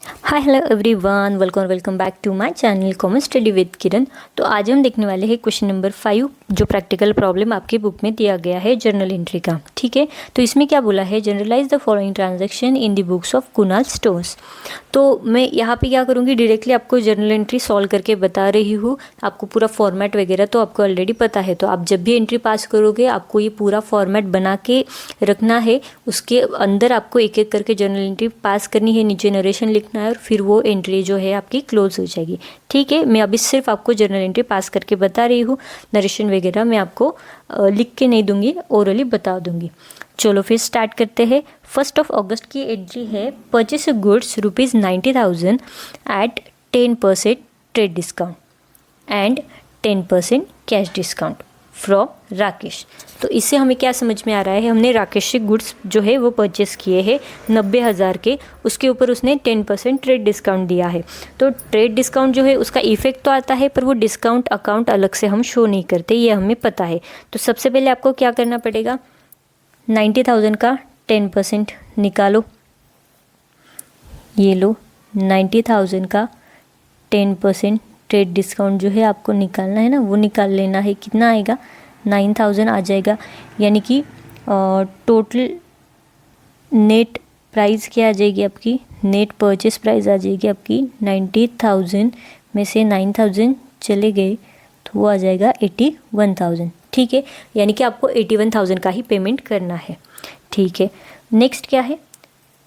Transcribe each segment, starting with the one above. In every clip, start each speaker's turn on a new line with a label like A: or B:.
A: Hi hello everyone, welcome back to my channel commerce study with Kiran. तो आज हम देखने वाले हैं क्वेश्चन नंबर 5, जो प्रैक्टिकल प्रॉब्लम आपकी बुक में दिया गया है जर्नल एंट्री का। ठीक है, तो इसमें क्या बोला है, journalise the following transaction in the books of Kunal stores. तो मैं यहाँ पे क्या करूँगी, डायरेक्टली आपको जर्नल एंट्री सॉल्व करके बता रही हूँ। आपको पूरा फॉर्मेट वगैरह तो आपको ऑलरेडी पता है, तो आप जब भी एंट्री पास करोगे आपको ये पूरा फॉर्मेट बना के रखना है। उसके अंदर आपको एक एक करके जर्नल एंट्री पास करनी है, नीचे नरेशन लिखना है और फिर वो एंट्री जो है आपकी क्लोज हो जाएगी। ठीक है, मैं अभी सिर्फ आपको जर्नल एंट्री पास करके बता रही हूँ, नरेशन वगैरह मैं आपको लिख के नहीं दूंगी, ओरली बता दूंगी। चलो फिर स्टार्ट करते हैं। 1 अगस्त की एंट्री है, purchase goods ₹90,000 at 10% trade discount and 10% cash discount from Rakesh. तो इससे हमें क्या समझ में आ रहा है, हमने राकेश से गुड्स जो है वो परचेस किए हैं 90,000 के, उसके ऊपर उसने 10% ट्रेड डिस्काउंट दिया है। तो ट्रेड डिस्काउंट जो है उसका इफेक्ट तो आता है, पर वो डिस्काउंट अकाउंट अलग से हम शो नहीं करते, ये हमें पता है। तो सबसे पहले आपको क्या करना पड़ेगा, 90,000 का 10% निकालो। ये लो, 90,000 का 10% ट्रेड डिस्काउंट जो है आपको निकालना है ना, वो निकाल लेना है। कितना आएगा, 9,000 आ जाएगा। यानी कि टोटल नेट प्राइस क्या आ जाएगी आपकी, नेट परचेस प्राइस आ जाएगी आपकी 90,000 में से 9,000 चले गए तो वो आ जाएगा 81,000। ठीक है, यानी कि आपको 81,000 का ही पेमेंट करना है। ठीक है, नेक्स्ट क्या है,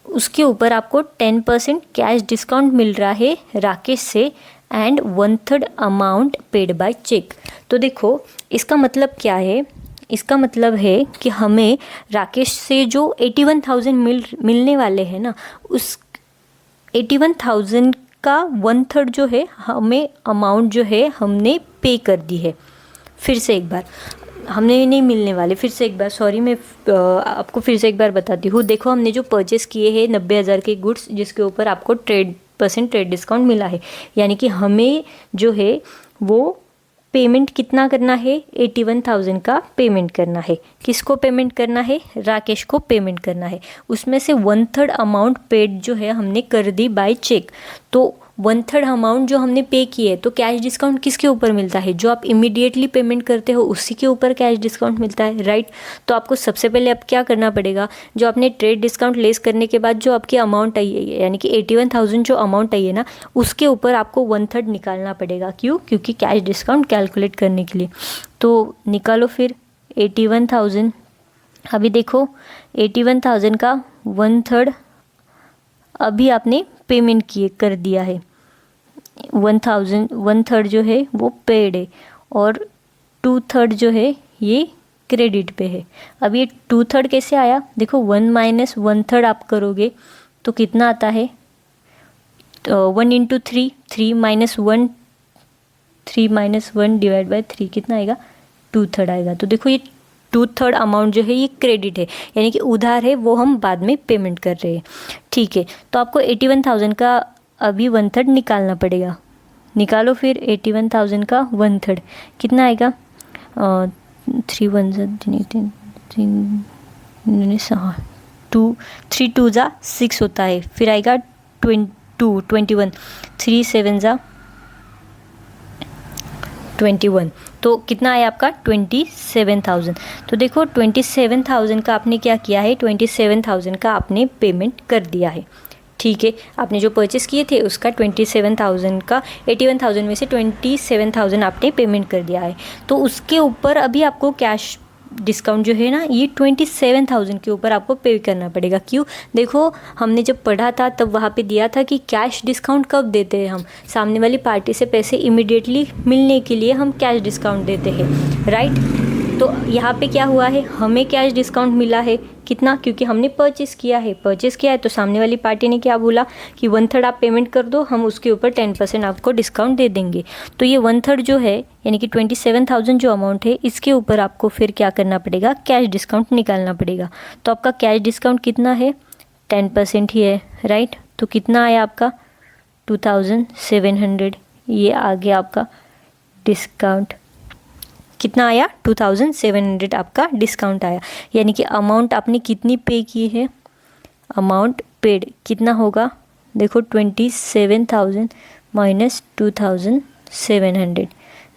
A: उसके ऊपर आपको 10% कैश डिस्काउंट मिल रहा है राकेश से and 1/3 amount paid by cheque. तो देखो इसका मतलब क्या है, इसका मतलब है कि हमें राकेश से जो 81,000 मिलने वाले हैं ना, उस 81,000 का 1/3 जो है हमें अमाउंट जो है हमने पे कर दी है। फिर से एक बार, हमने नहीं मिलने वाले, फिर से एक बार सॉरी, मैं आपको फिर से एक बार बताती हूँ। देखो हमने जो परचेस किए हैं 90,000 के गुड्स, जिसके ऊपर आपको 10% ट्रेड डिस्काउंट मिला है, यानी कि हमें जो है वो पेमेंट कितना करना है, 81,000 का पेमेंट करना है। किसको पेमेंट करना है, राकेश को पेमेंट करना है। उसमें से 1/3 अमाउंट पेड जो है हमने कर दी बाय चेक। तो 1/3 अमाउंट जो हमने पे की है, तो कैश डिस्काउंट किसके ऊपर मिलता है, जो आप इमीडिएटली पेमेंट करते हो उसी के ऊपर कैश डिस्काउंट मिलता है, राइट। तो आपको सबसे पहले अब क्या करना पड़ेगा, जो आपने ट्रेड डिस्काउंट लेस करने के बाद जो आपकी अमाउंट आई है, यानी कि 81,000 जो अमाउंट आई है ना, उसके ऊपर आपको 1/3 निकालना पड़ेगा। क्यों, क्योंकि कैश डिस्काउंट कैलकुलेट करने के लिए। तो निकालो फिर 81,000। अभी देखो 81,000 का 1/3 अभी आपने पेमेंट किए कर दिया है। 1/3 जो है वो पेड है और 2/3 जो है ये क्रेडिट पे है। अब ये 2/3 कैसे आया, देखो 1 - 1/3 आप करोगे तो कितना आता है, 1 × 3, 3 - 1 डिवाइड बाय 3 कितना आएगा, 2/3 आएगा। तो देखो ये 2/3 अमाउंट जो है ये क्रेडिट है, यानी कि उधार है, वो हम बाद में पेमेंट कर रहे हैं। ठीक है, तो आपको 81,000 का अभी 1/3 निकालना पड़ेगा। निकालो फिर 81,000 का 1/3 कितना आएगा, 3 × 3 2 × 6 होता है, फिर आएगा 21, 3 7 × 21, तो कितना आया आपका 27,000। तो देखो 27,000 का आपने क्या किया है, 27,000 का आपने पेमेंट कर दिया है। ठीक है, आपने जो परचेस किए थे उसका 27,000 का 81,000 में से 27,000 आपने पेमेंट कर दिया है। तो उसके ऊपर अभी आपको कैश डिस्काउंट जो है ना, ये 27,000 के ऊपर आपको पे करना पड़ेगा। क्यों, देखो हमने जब पढ़ा था तब वहाँ पे दिया था कि कैश डिस्काउंट कब देते हैं, हम सामने वाली पार्टी से पैसे इमीडिएटली मिलने के लिए हम कैश डिस्काउंट देते हैं, राइट। तो यहाँ पे क्या हुआ है, हमें कैश डिस्काउंट मिला है कितना, क्योंकि हमने परचेस किया है तो सामने वाली पार्टी ने क्या बोला कि 1/3 आप पेमेंट कर दो, हम उसके ऊपर 10% आपको डिस्काउंट दे देंगे। तो ये 1/3 जो है, यानी कि 27,000 जो अमाउंट है, इसके ऊपर आपको फिर क्या करना पड़ेगा, कैश डिस्काउंट निकालना पड़ेगा। तो आपका कैश डिस्काउंट कितना है, 10% ही है, राइट। तो कितना आया आपका 2,700, ये आ गया आपका डिस्काउंट। कितना आया, 2,700 आपका डिस्काउंट आया। यानी कि अमाउंट आपने कितनी पे की है, अमाउंट पेड कितना होगा, देखो 27,000 माइनस 2,700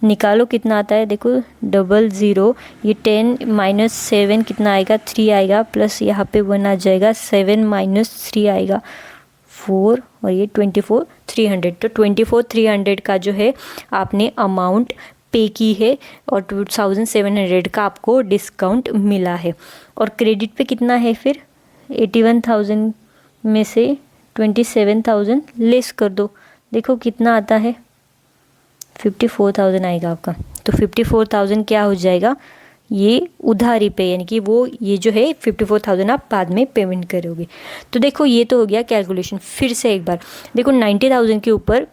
A: निकालो कितना आता है। देखो 00, ये 10 माइनस 7 कितना आएगा 3 आएगा, प्लस यहाँ पे 1 आ जाएगा, 7 माइनस 3 आएगा 4, और ये 24,300। तो 24,300 का जो है आपने अमाउंट पे की है और 2,700 का आपको डिस्काउंट मिला है। और क्रेडिट पे कितना है फिर 81,000 में से 27,000 लेस कर दो, देखो कितना आता है 54,000 आएगा आपका। तो 54,000 क्या हो जाएगा, ये उधारी पे, यानी कि वो ये जो है 54,000 आप बाद में पेमेंट करोगे। तो देखो ये तो हो गया कैलकुलेशन। फिर से एक बार देखो 90,000 के ऊपर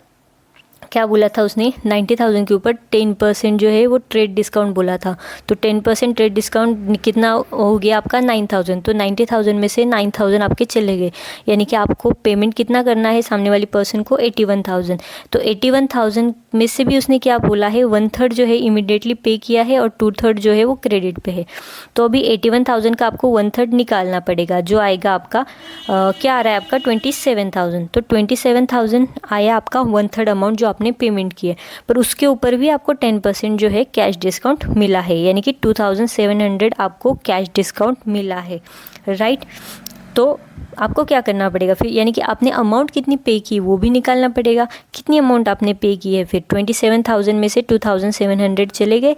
A: क्या बोला था उसने, 90,000 के ऊपर 10% जो है वो ट्रेड डिस्काउंट बोला था। तो 10% ट्रेड डिस्काउंट कितना हो गया आपका 9,000। तो 90,000 में से 9,000 आपके चले गए, यानी कि आपको पेमेंट कितना करना है सामने वाली पर्सन को 81,000। तो 81,000 में से भी उसने क्या बोला है 1/3 जो है इमीडिएटली पे किया है और 2/3 जो है वो क्रेडिट पे है। तो अभी 81,000 का आपको 1/3 निकालना पड़ेगा, जो आएगा आपका क्या आ रहा है आपका 27,000। तो 27,000 आया आपका 1/3 अमाउंट जो आपने पेमेंट की है, पर उसके ऊपर भी आपको 10% जो है कैश डिस्काउंट मिला है, यानी कि 2,700 आपको कैश डिस्काउंट मिला है, राइट। तो आपको क्या करना पड़ेगा फिर, यानी कि आपने अमाउंट कितनी पे की वो भी निकालना पड़ेगा। कितनी अमाउंट आपने पे की है, फिर 27,000 में से 2,700 चले गए,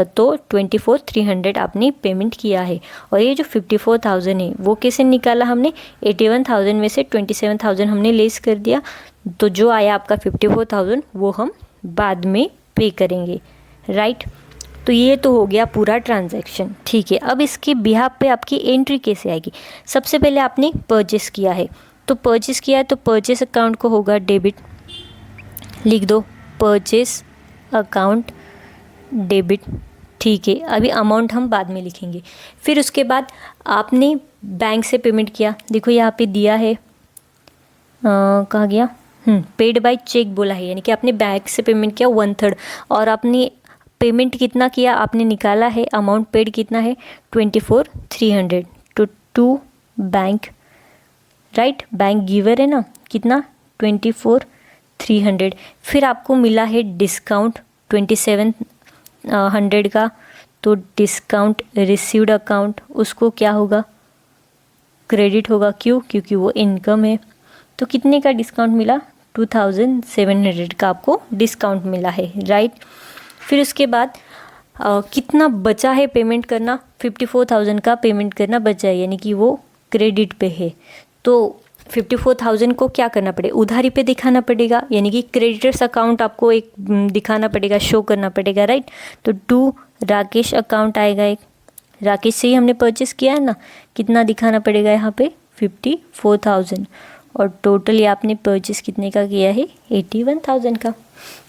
A: तो 24,300 आपने पेमेंट किया है। और ये जो 54,000 है वो कैसे निकाला हमने, 81,000 में से 27,000 हमने लेस कर दिया, तो जो आया आपका 54,000 वो हम बाद में पे करेंगे, राइट। तो ये तो हो गया पूरा ट्रांजैक्शन, ठीक है। अब इसके बिहाफ पे आपकी एंट्री कैसे आएगी। सबसे पहले आपने परचेस किया है, तो परचेस किया है तो परचेस अकाउंट को होगा डेबिट, लिख दो परचेस अकाउंट डेबिट, ठीक है। अभी अमाउंट हम बाद में लिखेंगे। फिर उसके बाद आपने बैंक से पेमेंट किया, देखो यहाँ पे दिया है कहाँ गया, पेड बाय चेक बोला है, यानी कि आपने बैंक से पेमेंट किया 1/3, और आपने पेमेंट कितना किया आपने निकाला है, अमाउंट पेड कितना है 24,300 to bank, right. Bank giver है ना, कितना 24,300। फिर आपको मिला है डिस्काउंट 2700 का, तो डिस्काउंट रिसीव्ड अकाउंट उसको क्या होगा क्रेडिट होगा, क्यों, क्योंकि वो इनकम है। तो कितने का डिस्काउंट मिला 2,700 का आपको डिस्काउंट मिला है, राइट। फिर उसके बाद कितना बचा है पेमेंट करना, 54,000 का पेमेंट करना बचा है, यानी कि वो क्रेडिट पे है। तो 54,000 को क्या करना पड़ेगा, उधारी पे दिखाना पड़ेगा, यानी कि क्रेडिटर्स अकाउंट आपको एक दिखाना पड़ेगा, शो करना पड़ेगा, राइट। तो टू राकेश अकाउंट आएगा एक, राकेश से ही हमने परचेस किया है ना, कितना दिखाना पड़ेगा यहाँ पे 54,000, और टोटली आपने परचेस कितने का किया है 81,000 का।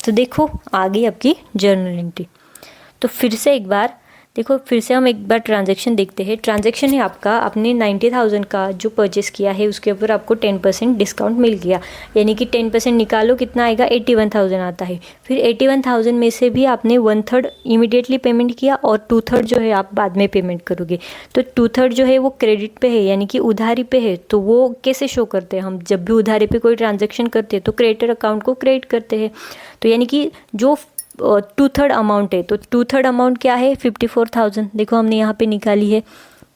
A: तो देखो आ गई आपकी जर्नल एंट्री। तो फिर से एक बार देखो, फिर से हम एक बार ट्रांजैक्शन देखते हैं। ट्रांजैक्शन है आपका, आपने 90,000 का जो परचेस किया है उसके ऊपर आपको 10% डिस्काउंट मिल गया, यानी कि 10% निकालो कितना आएगा 81,000 आता है। फिर 81,000 में से भी आपने 1/3 इमीडिएटली पेमेंट किया और 2/3 जो है आप बाद में पेमेंट करोगे। तो 2/3 जो है वो क्रेडिट पे है, यानी कि उधारी पे है। तो वो कैसे शो करते हैं, हम जब भी उधारी पे कोई ट्रांजेक्शन करते हैं तो क्रेडिटर अकाउंट को क्रेडिट करते हैं। तो यानी कि जो 2/3 अमाउंट है, तो 2/3 अमाउंट क्या है 54,000, देखो हमने यहाँ पे निकाली है।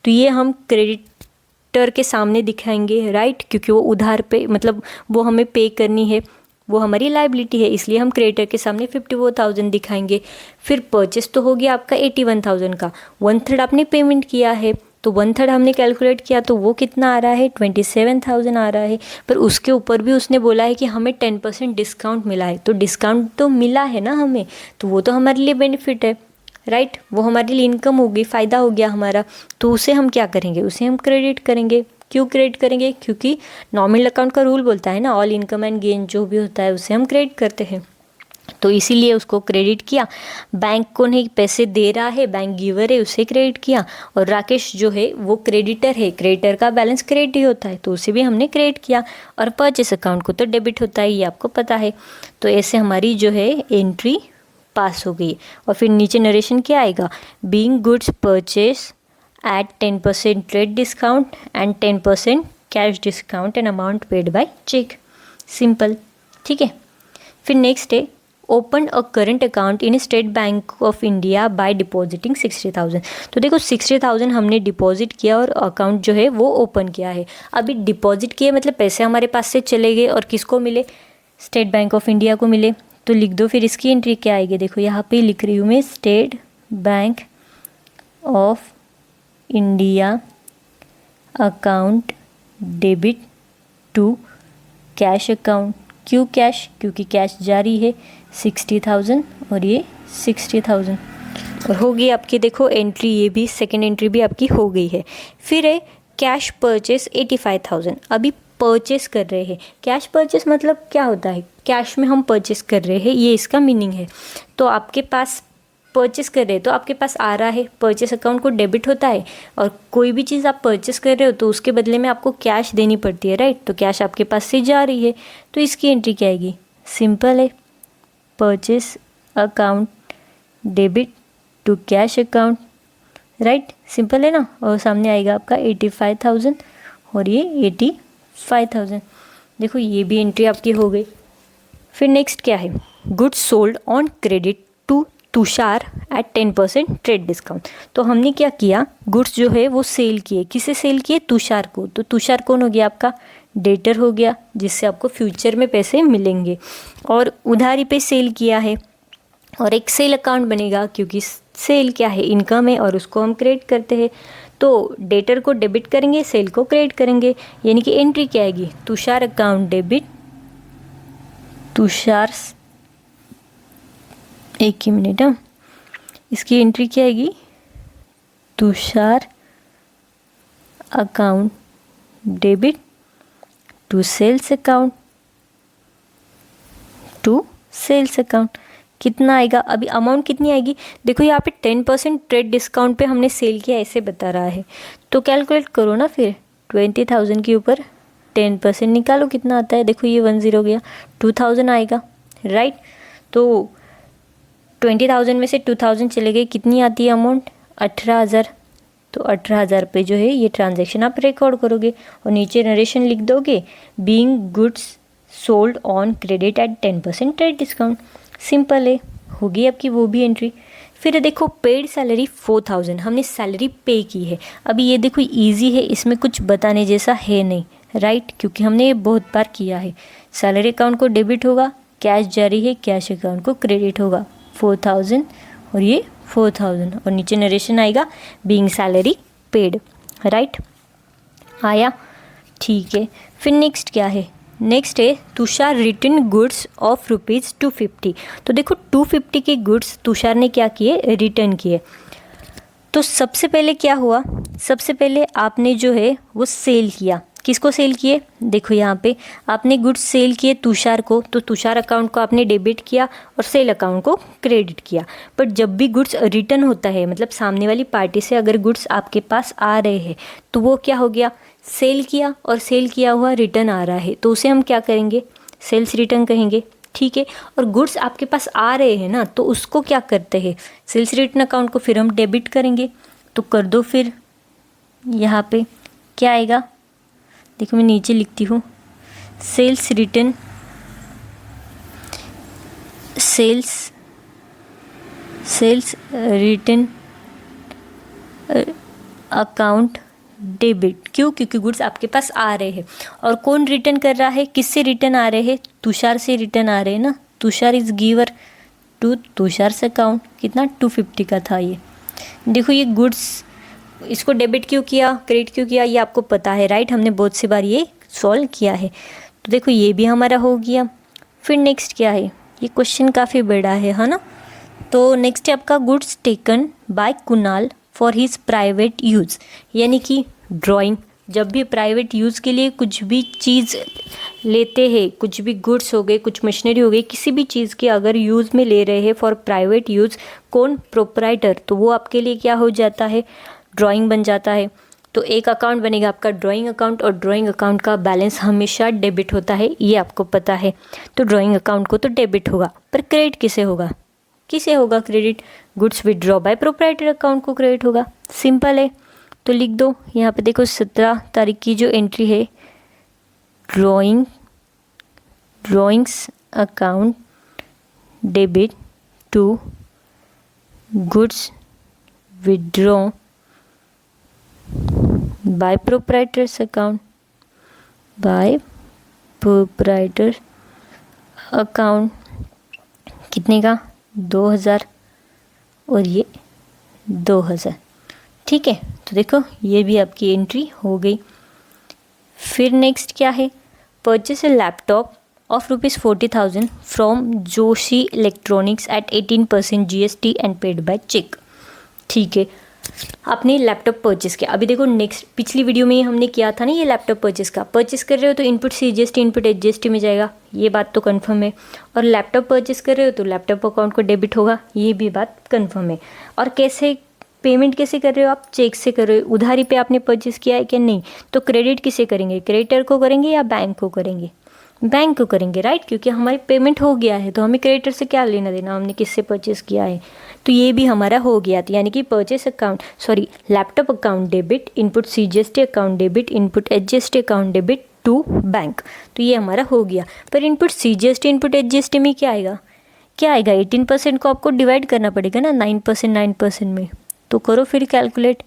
A: तो ये हम क्रेडिटर के सामने दिखाएंगे, राइट, क्योंकि वो उधार पे मतलब वो हमें पे करनी है, वो हमारी लाइबिलिटी है, इसलिए हम क्रेडिटर के सामने 54,000 दिखाएंगे। फिर परचेस तो हो गया आपका 81,000 का, 1/3 आपने पेमेंट किया है, तो 1/3 हमने कैलकुलेट किया तो वो कितना आ रहा है 27,000 आ रहा है। पर उसके ऊपर भी उसने बोला है कि हमें 10% डिस्काउंट मिला है, तो डिस्काउंट तो मिला है ना हमें, तो वो तो हमारे लिए बेनिफिट है, राइट, वो हमारे लिए इनकम होगी, फ़ायदा हो गया हमारा। तो उसे हम क्या करेंगे, उसे हम क्रेडिट करेंगे। क्यों क्रेडिट करेंगे, क्योंकि नॉमिनल अकाउंट का रूल बोलता है ना, ऑल इनकम एंड गेन जो भी होता है उसे हम क्रेडिट करते हैं, तो इसीलिए उसको क्रेडिट किया। बैंक को नहीं पैसे दे रहा है, बैंक गिवर है, उसे क्रेडिट किया। और राकेश जो है वो क्रेडिटर है, क्रेडिटर का बैलेंस क्रेडिट ही होता है, तो उसे भी हमने क्रेडिट किया। और परचेस अकाउंट को तो डेबिट होता है, ये आपको पता है। तो ऐसे हमारी जो है एंट्री पास हो गई। और फिर नीचे नरेशन क्या आएगा, being goods purchase at 10% trade discount and 10% cash discount and amount paid by cheque. Simple, ठीक है। फिर नेक्स्ट है open a current account in State Bank of India by depositing 60,000। तो देखो 60,000 हमने डिपॉजिट किया और अकाउंट जो है वो ओपन किया है। अभी डिपॉजिट किए मतलब पैसे हमारे पास से चले गए और किसको मिले, स्टेट बैंक ऑफ इंडिया को मिले। तो लिख दो फिर इसकी एंट्री क्या आएगी, देखो यहाँ पे लिख रही हूँ मैं, State Bank of India account debit to cash account. क्यों कैश, क्योंकि कैश जारी है 60,000 और ये 60,000 और हो गई आपकी, देखो एंट्री, ये भी सेकंड एंट्री भी आपकी हो गई है। फिर है कैश परचेस 85,000। अभी परचेस कर रहे हैं, कैश परचेस मतलब क्या होता है, कैश में हम परचेस कर रहे हैं, ये इसका मीनिंग है। तो आपके पास परचेस कर रहे हैं तो आपके पास आ रहा है, परचेस अकाउंट को डेबिट होता है और कोई भी चीज़ आप परचेस कर रहे हो तो उसके बदले में आपको कैश देनी पड़ती है, राइट। तो कैश आपके पास से जा रही है, तो इसकी एंट्री क्या आएगी, सिंपल है, purchase account debit to cash account, right, simple है ना। और सामने आएगा आपका 85,000 और ये 85,000। देखो ये भी एंट्री आपकी हो गई। फिर नेक्स्ट क्या है, goods sold on credit to Tushar at 10% trade discount. तो हमने क्या किया, गुड्स जो है वो सेल किए, किसे सेल किए, तुषार को। तो तुषार कौन हो गया, आपका डेटर हो गया, जिससे आपको फ्यूचर में पैसे मिलेंगे। और उधारी पे सेल किया है और एक सेल अकाउंट बनेगा, क्योंकि सेल क्या है, इनकम है और उसको हम क्रेडिट करते हैं। तो डेटर को डेबिट करेंगे, सेल को क्रेडिट करेंगे, यानी कि एंट्री क्या आएगी, तुषार अकाउंट डेबिट, तुषार, एक ही मिनट, इसकी एंट्री क्या आएगी, Tushar account debit to sales account, to sales account. कितना आएगा, अभी अमाउंट कितनी आएगी, देखो यहाँ पे 10% ट्रेड डिस्काउंट पे हमने सेल किया ऐसे बता रहा है। तो कैलकुलेट करो ना फिर, 20,000 के ऊपर 10% निकालो, कितना आता है, देखो ये 10 हो गया, 2,000 आएगा, राइट। तो 20,000 में से 2,000 चले गए, कितनी आती है अमाउंट, 18,000। तो 18,000 पे जो है ये ट्रांजैक्शन आप रिकॉर्ड करोगे और नीचे नरेशन लिख दोगे, being goods sold on credit at 10% trade discount. Simple है, होगी आपकी वो भी एंट्री। फिर देखो पेड सैलरी 4,000, हमने सैलरी पे की है। अभी ये देखो इजी है, इसमें कुछ बताने जैसा है नहीं, राइट, क्योंकि हमने ये बहुत बार किया है। सैलरी अकाउंट को डेबिट होगा, कैश जारी है, कैश अकाउंट को क्रेडिट होगा, 4,000 और ये 4,000 और नीचे नरेशन आएगा बीइंग सैलरी पेड, राइट, आया, ठीक है। फिर नेक्स्ट क्या है, नेक्स्ट है तुषार रिटर्न गुड्स ऑफ ₹250। तो देखो 250 के गुड्स तुषार ने क्या किए, रिटर्न किए। तो सबसे पहले क्या हुआ, सबसे पहले आपने जो है वो सेल किया, किसको सेल किए, देखो यहाँ पे आपने गुड्स सेल किए तुषार को, तो तुषार अकाउंट को आपने डेबिट किया और सेल अकाउंट को क्रेडिट किया। बट जब भी गुड्स रिटर्न होता है, मतलब सामने वाली पार्टी से अगर गुड्स आपके पास आ रहे हैं तो वो क्या हो गया, सेल किया और सेल किया हुआ रिटर्न आ रहा है, तो उसे हम क्या करेंगे, सेल्स रिटर्न कहेंगे, ठीक है। और गुड्स आपके पास आ रहे हैं ना, तो उसको क्या करते हैं, सेल्स रिटर्न अकाउंट को फिर हम डेबिट करेंगे। तो कर दो फिर, यहाँ पे क्या आएगा, देखो मैं नीचे लिखती हूँ, sales return, sales return account debit. क्यों, क्योंकि गुड्स आपके पास आ रहे हैं। और कौन रिटर्न कर रहा है, किससे रिटर्न आ रहे हैं, तुषार से रिटर्न आ रहे हैं ना, Tushar is giver to Tushar account. कितना, 250 का था ये। देखो ये गुड्स, इसको डेबिट क्यों किया, क्रेडिट क्यों किया, ये आपको पता है, राइट, हमने बहुत सी बार ये सॉल्व किया है। तो देखो ये भी हमारा हो गया। फिर नेक्स्ट क्या है, ये क्वेश्चन काफ़ी बड़ा है ना। तो नेक्स्ट है आपका goods taken by Kunal for his private use, यानी कि ड्राइंग। जब भी प्राइवेट यूज़ के लिए कुछ भी चीज़ लेते हैं, कुछ भी गुड्स हो गए, कुछ मशीनरी हो गई, किसी भी चीज़ के अगर यूज़ में ले रहे हैं फॉर प्राइवेट यूज़, कौन, प्रोप्राइटर, तो वो आपके लिए क्या हो जाता है, ड्राइंग बन जाता है। तो एक अकाउंट बनेगा आपका ड्राइंग अकाउंट, और ड्राइंग अकाउंट का बैलेंस हमेशा डेबिट होता है, ये आपको पता है। तो ड्राइंग अकाउंट को तो डेबिट होगा, पर क्रेडिट किसे होगा, किसे होगा credit, goods withdraw by proprietor account को क्रेडिट होगा, सिंपल है। तो लिख दो यहाँ पे, देखो 17 तारीख की जो एंट्री है, drawing drawings account debit to goods withdrawn by proprietor's account, by proprietor account कितने का 2000 और ये 2000। ठीक है, तो देखो ये भी आपकी एंट्री हो गई। फिर नेक्स्ट क्या है, purchase a laptop of ₹40,000 from Joshi electronics at 18% GST and paid by cheque. ठीक है, आपने लैपटॉप परचेस किया। अभी देखो नेक्स्ट पिछली वीडियो में हमने किया था ना ये लैपटॉप परचेस का। परचेस कर रहे हो तो इनपुट CGST इनपुट HGST में जाएगा, ये बात तो कंफर्म है। और लैपटॉप परचेस कर रहे हो तो लैपटॉप अकाउंट को डेबिट होगा, ये भी बात कंफर्म है। और कैसे पेमेंट कैसे कर रहे हो आप, चेक से कर रहे हो। उधारी पे आपने परचेस किया है कि नहीं, तो क्रेडिट किसे करेंगे, क्रेडिटर को करेंगे या बैंक को करेंगे, बैंक को करेंगे राइट, क्योंकि हमारी पेमेंट हो गया है तो हमें क्रेडिटर से क्या लेना देना, हमने किससे परचेस किया है। तो ये भी हमारा हो गया था, यानी कि purchase account laptop account debit, input CGST account debit, input HGST account debit to bank. तो ये हमारा हो गया। पर इनपुट CGST इनपुट HGST में क्या आएगा, 18% को आपको डिवाइड करना पड़ेगा ना 9% में। तो करो फिर कैलकुलेट,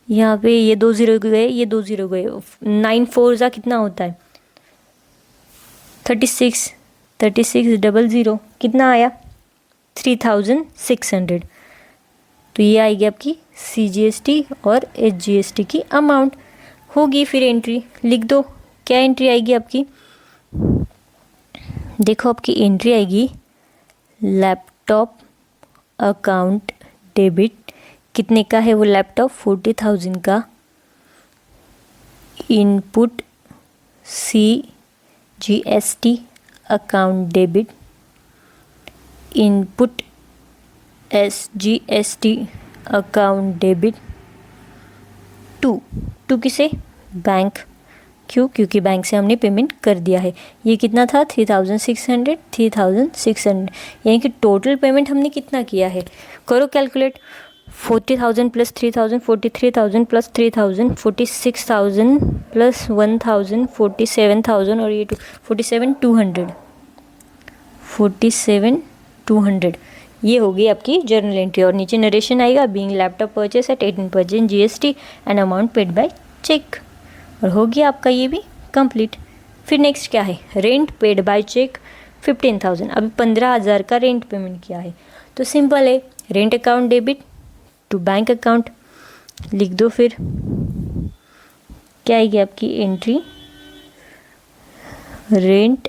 A: यहाँ पे ये 2 0 गए, ये 2 0 गए, 9 4 कितना होता है 36, 3600 कितना आया 3600। तो ये आएगी आपकी CGST और HGST की अमाउंट होगी। फिर एंट्री लिख दो, क्या एंट्री आएगी आपकी, देखो आपकी एंट्री आएगी लैपटॉप अकाउंट डेबिट, कितने का है वो लैपटॉप 40,000 का, input CGST account debit, input SGST account debit to किसे, बैंक। क्यों, क्योंकि बैंक से हमने पेमेंट कर दिया है। ये कितना था 3600, यानी कि टोटल पेमेंट हमने कितना किया है, करो कैलकुलेट। 40,000 प्लस 3,000 43,000 प्लस 3,000 46,000 प्लस 1,000 47,000 और ये 47,200 ये होगी आपकी जर्नल एंट्री। और नीचे नरेशन आएगा, being laptop purchase at 18% GST and amount paid by cheque. और हो गया आपका ये भी कंप्लीट। फिर नेक्स्ट क्या है, रेंट पेड बाय चेक 15,000। अभी 15,000 का रेंट पेमेंट किया है, तो सिंपल है, rent account debit to bank account लिख दो। फिर क्या आएगी आपकी entry, rent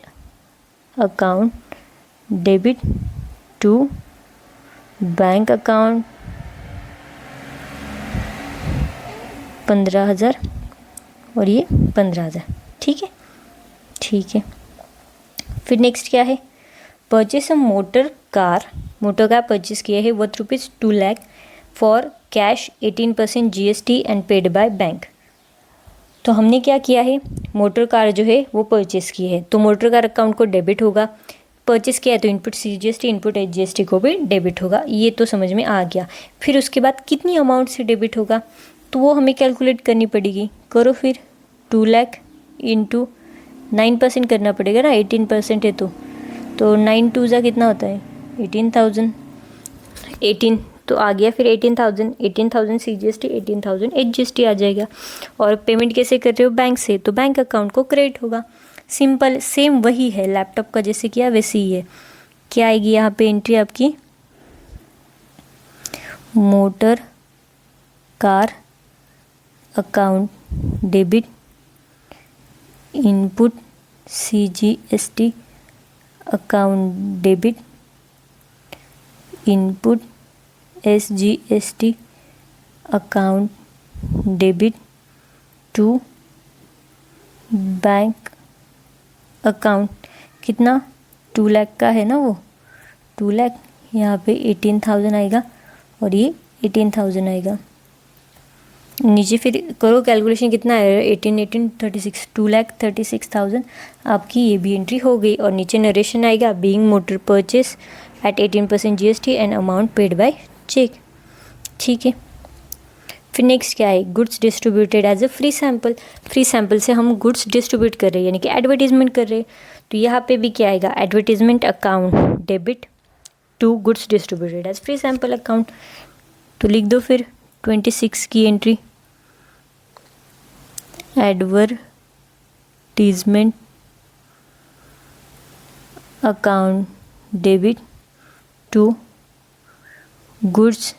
A: account debit to bank account 15,000 और ये 15,000। ठीक है, ठीक है। फिर नेक्स्ट क्या है, purchase a motor car purchase किए हैं worth ₹2 lakh for cash 18% GST and paid by bank. तो हमने क्या किया है, मोटर कार जो है वो परचेस की है, तो मोटर कार अकाउंट को डेबिट होगा। परचेस किया है तो इनपुट CGST इनपुट HGST को भी डेबिट होगा, ये तो समझ में आ गया। फिर उसके बाद कितनी अमाउंट से डेबिट होगा, तो वो हमें कैलकुलेट करनी पड़ेगी। करो फिर 2 लाख इंटू 9% करना पड़ेगा ना, 18% है तो 9 2 कितना होता है 18,000, 18 तो आ गया। फिर 18,000 CGST 18,000 HGST आ जाएगा। और पेमेंट कैसे कर रहे हो, बैंक से, तो बैंक अकाउंट को क्रेडिट होगा। सिंपल, सेम वही है लैपटॉप का जैसे किया वैसे ही है। क्या आएगी यहाँ पे एंट्री आपकी, motor car account debit, input CGST account debit, input SGST account debit to bank account. कितना 2 लाख का है ना वो, 2 लाख, यहाँ पे 18,000 आएगा और ये 18,000 आएगा। नीचे फिर करो कैलकुलेशन, कितना है 18 36, 2,36,000 आपकी ये भी एंट्री हो गई। और नीचे नरेशन आएगा, being motor purchase at 18% GST and amount paid by cheque. ठीक है, फिर नेक्स्ट क्या है, goods distributed as a free sample से हम गुड्स डिस्ट्रीब्यूट कर रहे हैं, यानी कि एडवर्टीजमेंट कर रहे हैं। तो यहाँ पे भी क्या आएगा, advertisement account debit to goods distributed as free sample account. तो लिख दो फिर 26 की entry, advertisement account debit to goods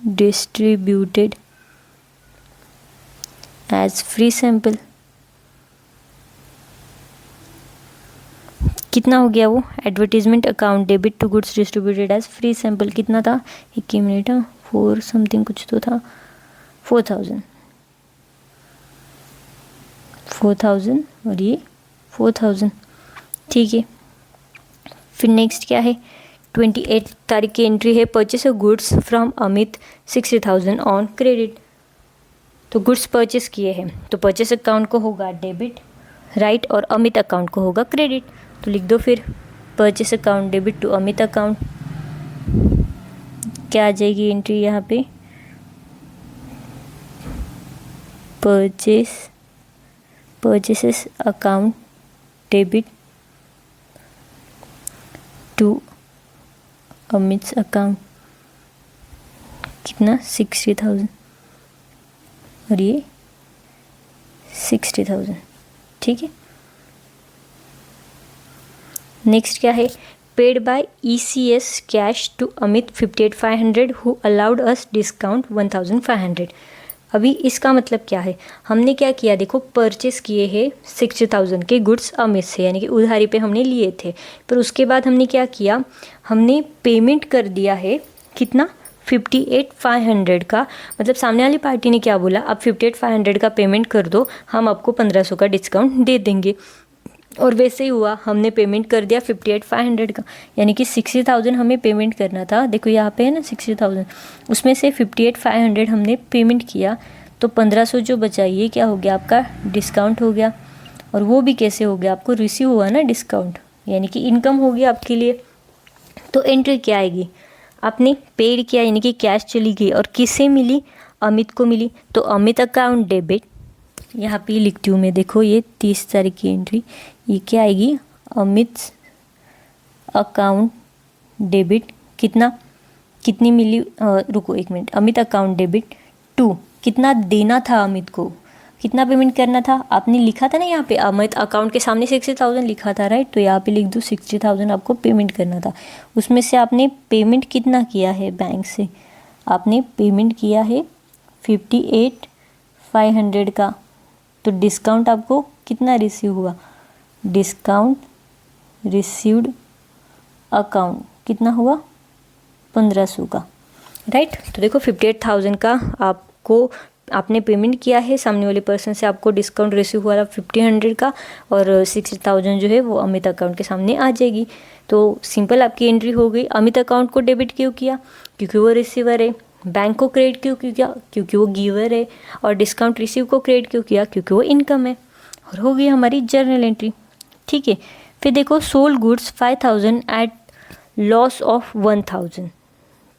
A: distributed as free sample. कितना हो गया वो, advertisement account debit to goods distributed as free sample, कितना था, 21 मिनट, 4 समथिंग कुछ तो था, 4000 और ये 4000, ठीक है। फिर नेक्स्ट क्या है, 28 तारीख की एंट्री है, purchase of goods from Amit 60,000 on credit. तो गुड्स परचेस किए हैं तो परचेस अकाउंट को होगा डेबिट, राइट, और अमित अकाउंट को होगा क्रेडिट। तो लिख दो फिर purchase account debit to Amit account, क्या आ जाएगी एंट्री यहाँ पे, purchases account debit to Amit account, कितना, 60,000 और ये 60,000, ठीक है। नेक्स्ट क्या है, paid by ECS cash to Amit 58,500 who allowed us discount 1,500। अभी इसका मतलब क्या है, हमने क्या किया, देखो परचेस किए हैं 60,000 के गुड्स अमित से, यानी कि उधारी पे हमने लिए थे, पर उसके बाद हमने क्या किया, हमने पेमेंट कर दिया है कितना, 58,500 का, मतलब सामने वाली पार्टी ने क्या बोला, आप 58,500 का पेमेंट कर दो, हम आपको 1,500 का डिस्काउंट दे देंगे। और वैसे ही हुआ, हमने पेमेंट कर दिया 58,500 का, यानी कि 60,000 हमें पेमेंट करना था, देखो यहाँ पे है ना 60,000, उसमें से 58,500 हमने पेमेंट किया, तो 1,500 जो बचा ये क्या हो गया आपका, डिस्काउंट हो गया। और वो भी कैसे हो गया, आपको रिसीव हुआ ना डिस्काउंट, यानी कि इनकम होगी आपके लिए। तो एंट्री क्या आएगी, आपने पेड किया यानी कि कैश चली गई, और किससे मिली, अमित को मिली, तो अमित अकाउंट डेबिट, यहाँ पे लिखती हूँ मैं, देखो ये 30 तारीख की एंट्री, ये क्या आएगी, अमित अकाउंट डेबिट, कितनी मिली, रुको एक minute, Amit account debit to, कितना देना था अमित को, कितना पेमेंट करना था, आपने लिखा था ना यहाँ पे, अमित अकाउंट के सामने 60,000 लिखा था, राइट, तो यहाँ पे लिख दो 60,000 आपको पेमेंट करना था। उसमें से आपने पेमेंट कितना किया है बैंक से, आपने पेमेंट किया है 58,500 का, तो डिस्काउंट आपको कितना रिसीव हुआ, डिस्काउंट रिसीव्ड अकाउंट कितना हुआ, 1,500 का, राइट। तो देखो 58,000 का आपने पेमेंट किया है, सामने वाले पर्सन से आपको डिस्काउंट रिसीव हुआ 1,500 का, और 60,000 जो है वो अमित अकाउंट के सामने आ जाएगी। तो सिंपल आपकी एंट्री हो गई। अमित अकाउंट को डेबिट क्यों किया, क्योंकि वो रिसीवर है। बैंक को क्रेडिट क्यों किया, क्योंकि वो गिवर है। और डिस्काउंट रिसीव को क्रेडिट क्यों किया, क्योंकि वो इनकम है। और हो गई हमारी जर्नल एंट्री, ठीक है। फिर देखो sold goods 5,000 at loss of 1,000।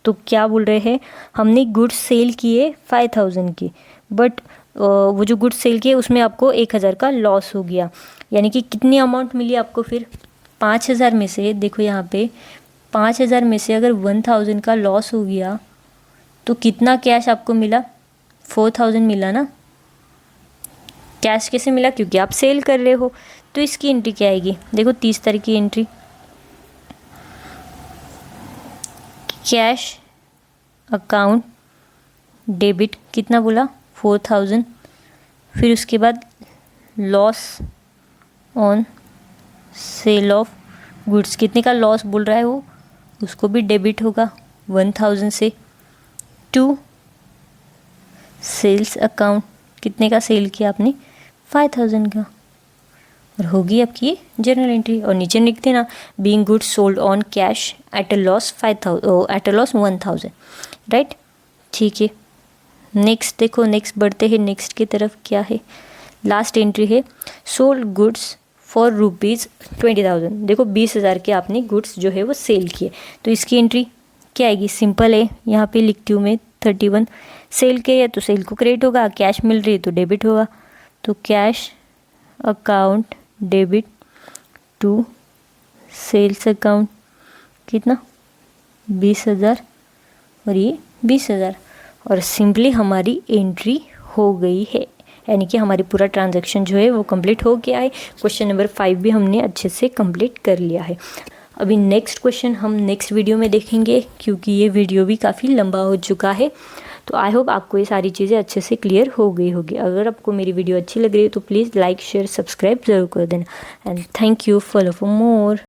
A: तो क्या बोल रहे हैं, हमने गुड्स सेल किए 5,000 की, बट वो जो गुड्स सेल किए उसमें आपको 1,000 का लॉस हो गया। यानी कि कितनी अमाउंट मिली आपको फिर, 5,000 में से, देखो यहाँ पे 5,000 में से अगर 1,000 का लॉस हो गया तो कितना कैश आपको मिला, 4,000 मिला ना। कैश कैसे मिला, क्योंकि आप सेल कर रहे हो। तो इसकी एंट्री क्या आएगी, देखो 30 तारीख की एंट्री, कैश अकाउंट डेबिट कितना बोला, 4,000। फिर उसके बाद loss on sale of goods, कितने का लॉस बोल रहा है वो, उसको भी डेबिट होगा 1,000 से, टू सेल्स अकाउंट, कितने का सेल किया आपने, 5,000 का। और होगी आपकी जर्नल एंट्री। और नीचे लिख देना, being goods sold on cash at a loss 1,000, right, ठीक है। नेक्स्ट देखो, नेक्स्ट बढ़ते हैं, नेक्स्ट की तरफ क्या है, लास्ट एंट्री है सोल्ड गुड्स फॉर ₹20,000। देखो 20,000 के आपने गुड्स जो है वो सेल किए। तो इसकी एंट्री क्या आएगी, सिंपल है, यहाँ पे लिखती हूँ मैं 31। सेल किया तो सेल को क्रेडिट होगा, कैश मिल रही है तो डेबिट होगा। तो cash account debit to sales account कितना 20,000 और ये 20,000 और सिंपली हमारी एंट्री हो गई है, यानी कि हमारी पूरा ट्रांजैक्शन जो है वो कंप्लीट हो गया है। क्वेश्चन नंबर 5 भी हमने अच्छे से कंप्लीट कर लिया है। अभी नेक्स्ट क्वेश्चन हम नेक्स्ट वीडियो में देखेंगे, क्योंकि ये वीडियो भी काफ़ी लंबा हो चुका है। तो आई होप आपको ये सारी चीज़ें अच्छे से क्लियर हो गई होगी। अगर आपको मेरी वीडियो अच्छी लग रही है तो प्लीज़ लाइक शेयर सब्सक्राइब ज़रूर कर देना। And thank you, follow for more.